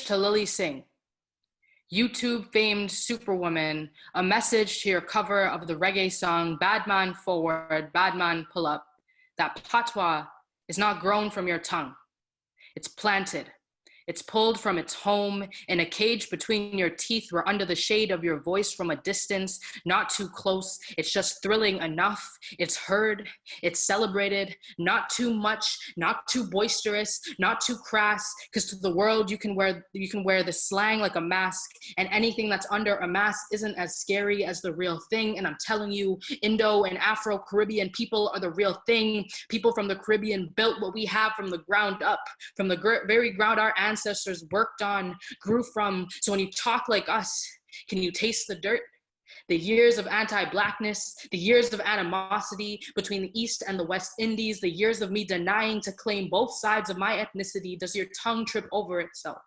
to LILLY SINGH, YouTube famed superwoman, a message to your cover of the reggae song Bad Man Forward, Bad Man Pull Up, that patois is not grown from your tongue. It's planted. It's pulled from its home in a cage between your teeth where under the shade of your voice from a distance, not too close, it's just thrilling enough. It's heard, it's celebrated, not too much, not too boisterous, not too crass, because to the world you can wear the slang like a mask, and anything that's under a mask isn't as scary as the real thing. And I'm telling you, Indo and Afro-Caribbean people are the real thing. People from the Caribbean built what we have from the ground up, from the very ground our ancestors worked on, grew from. So when you talk like us, can you taste the dirt? The years of anti-Blackness, the years of animosity between the East and the West Indies, the years of me denying to claim both sides of my ethnicity, does your tongue trip over itself?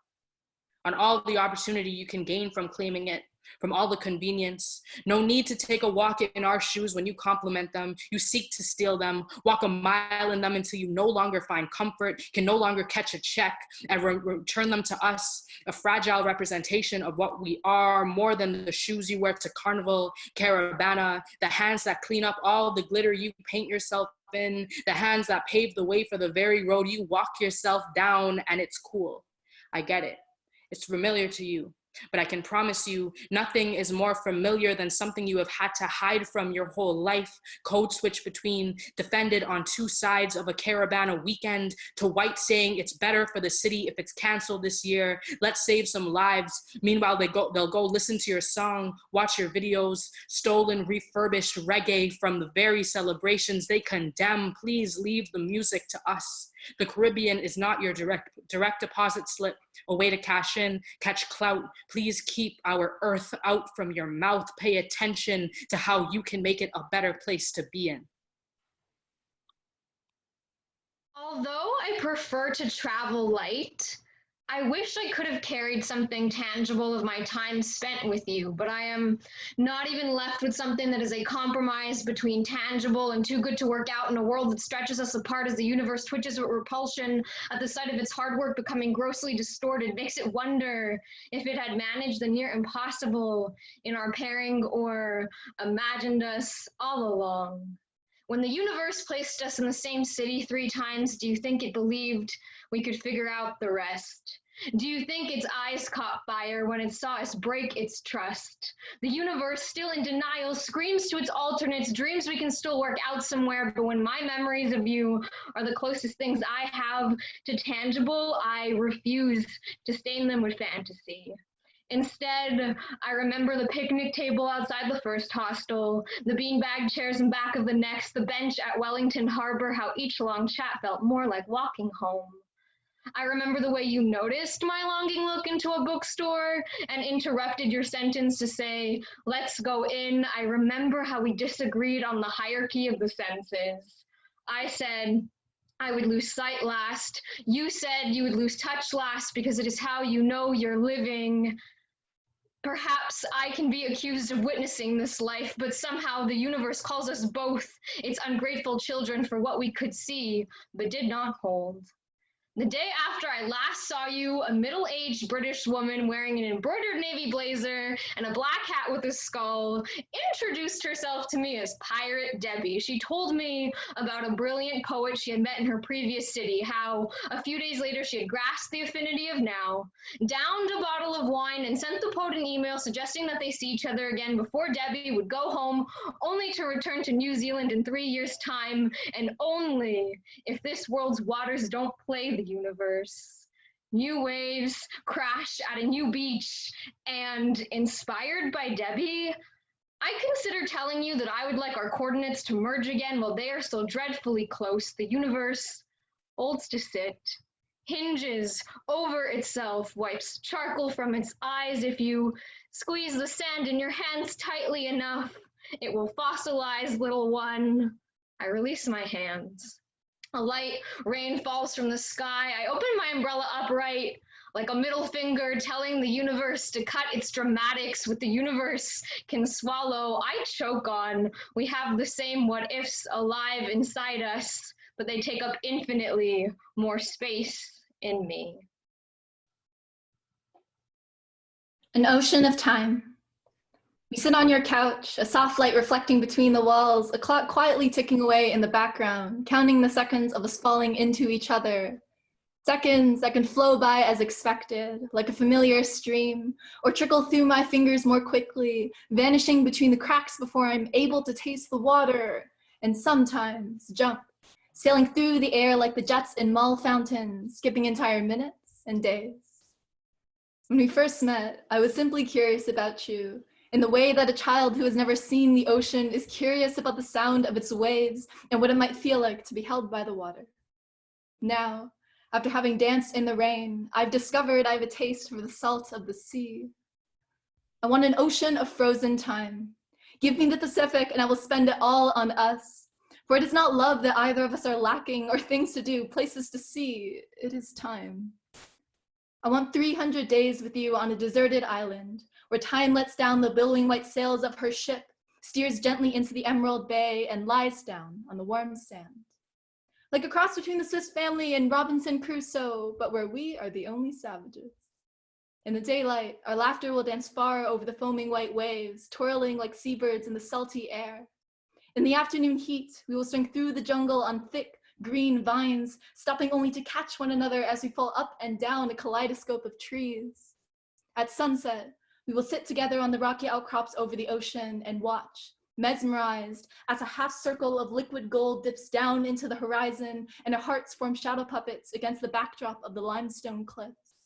On all the opportunity you can gain from claiming it, from all the convenience. No need to take a walk in our shoes when you compliment them. You seek to steal them, walk a mile in them until you no longer find comfort, can no longer catch a check, and return them to us, a fragile representation of what we are, more than the shoes you wear to Carnival, Caravana, the hands that clean up all the glitter you paint yourself in, the hands that pave the way for the very road you walk yourself down. And it's cool. I get it. It's familiar to you. But I can promise you, nothing is more familiar than something you have had to hide from your whole life. Code switch between defended on two sides of a Caravana weekend to white saying it's better for the city if it's canceled this year. Let's save some lives. Meanwhile, they'll go listen to your song, watch your videos, stolen, refurbished reggae from the very celebrations they condemn. Please leave the music to us. The Caribbean is not your direct deposit slip, a way to cash in, catch clout. Please keep our earth out from your mouth. Pay attention to how you can make it a better place to be in. Although I prefer to travel light, I wish I could have carried something tangible of my time spent with you, but I am not even left with something that is a compromise between tangible and too good to work out in a world that stretches us apart as the universe twitches with repulsion at the sight of its hard work becoming grossly distorted, makes it wonder if it had managed the near impossible in our pairing or imagined us all along. When the universe placed us in the same city 3 times, do you think it believed we could figure out the rest? Do you think its eyes caught fire when it saw us break its trust? The universe, still in denial, screams to its alternates, dreams we can still work out somewhere, but when my memories of you are the closest things I have to tangible, I refuse to stain them with fantasy. Instead, I remember the picnic table outside the first hostel, the beanbag chairs in back of the next, the bench at Wellington Harbor, how each long chat felt more like walking home. I remember the way you noticed my longing look into a bookstore and interrupted your sentence to say, "Let's go in." I remember how we disagreed on the hierarchy of the senses. I said I would lose sight last. You said you would lose touch last because it is how you know you're living. Perhaps I can be accused of witnessing this life, but somehow the universe calls us both its ungrateful children for what we could see, but did not hold. The day after I last saw you, a middle-aged British woman wearing an embroidered navy blazer and a black hat with a skull introduced herself to me as Pirate Debbie. She told me about a brilliant poet she had met in her previous city, how a few days later she had grasped the affinity of now, downed a bottle of wine, and sent the poet an email suggesting that they see each other again before Debbie would go home, only to return to New Zealand in 3 years' time, and only if this world's waters don't play the universe. New waves crash at a new beach, and inspired by Debbie, I consider telling you that I would like our coordinates to merge again while they are still dreadfully close. The universe holds to sit, hinges over itself, wipes charcoal from its eyes. If you squeeze the sand in your hands tightly enough, it will fossilize, little one. I release my hands. A light rain falls from the sky. I open my umbrella upright, like a middle finger telling the universe to cut its dramatics with the universe can swallow. I choke on. We have the same what ifs alive inside us, but they take up infinitely more space in me. An ocean of time. We sit on your couch, a soft light reflecting between the walls, a clock quietly ticking away in the background, counting the seconds of us falling into each other. Seconds that can flow by as expected, like a familiar stream, or trickle through my fingers more quickly, vanishing between the cracks before I'm able to taste the water, and sometimes jump, sailing through the air like the jets in mall fountains, skipping entire minutes and days. When we first met, I was simply curious about you, in the way that a child who has never seen the ocean is curious about the sound of its waves and what it might feel like to be held by the water. Now, after having danced in the rain, I've discovered I have a taste for the salt of the sea. I want an ocean of frozen time. Give me the Pacific and I will spend it all on us. For it is not love that either of us are lacking or things to do, places to see, it is time. I want 300 days with you on a deserted island, where time lets down the billowing white sails of her ship, steers gently into the Emerald Bay, and lies down on the warm sand. Like a cross between the Swiss Family and Robinson Crusoe, but where we are the only savages. In the daylight, our laughter will dance far over the foaming white waves, twirling like seabirds in the salty air. In the afternoon heat, we will swing through the jungle on thick, green vines, stopping only to catch one another as we fall up and down a kaleidoscope of trees. At sunset, we will sit together on the rocky outcrops over the ocean and watch, mesmerized, as a half circle of liquid gold dips down into the horizon and our hearts form shadow puppets against the backdrop of the limestone cliffs.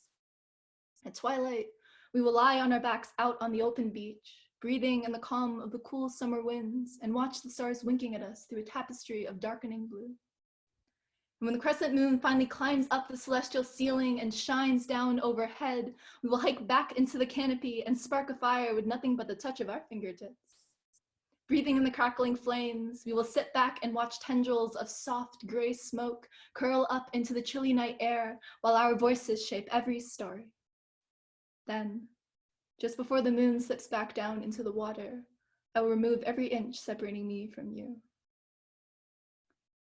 At twilight, we will lie on our backs out on the open beach, breathing in the calm of the cool summer winds and watch the stars winking at us through a tapestry of darkening blue. And when the crescent moon finally climbs up the celestial ceiling and shines down overhead, we will hike back into the canopy and spark a fire with nothing but the touch of our fingertips. Breathing in the crackling flames, we will sit back and watch tendrils of soft gray smoke curl up into the chilly night air while our voices shape every story. Then, just before the moon slips back down into the water, I will remove every inch separating me from you.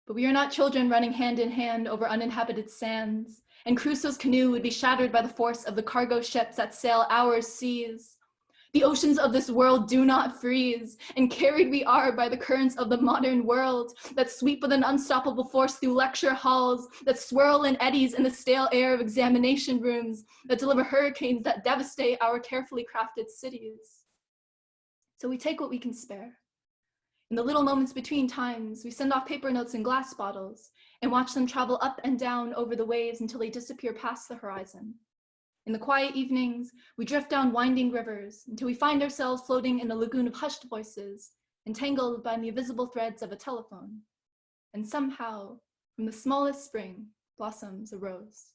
But we are not children running hand in hand over uninhabited sands, and Crusoe's canoe would be shattered by the force of the cargo ships that sail our seas. The oceans of this world do not freeze, and carried we are by the currents of the modern world that sweep with an unstoppable force through lecture halls, that swirl in eddies in the stale air of examination rooms, that deliver hurricanes that devastate our carefully crafted cities. So we take what we can spare. In the little moments between times, we send off paper notes in glass bottles and watch them travel up and down over the waves until they disappear past the horizon. In the quiet evenings, we drift down winding rivers until we find ourselves floating in a lagoon of hushed voices, entangled by the invisible threads of a telephone. And somehow, from the smallest spring, blossoms a rose.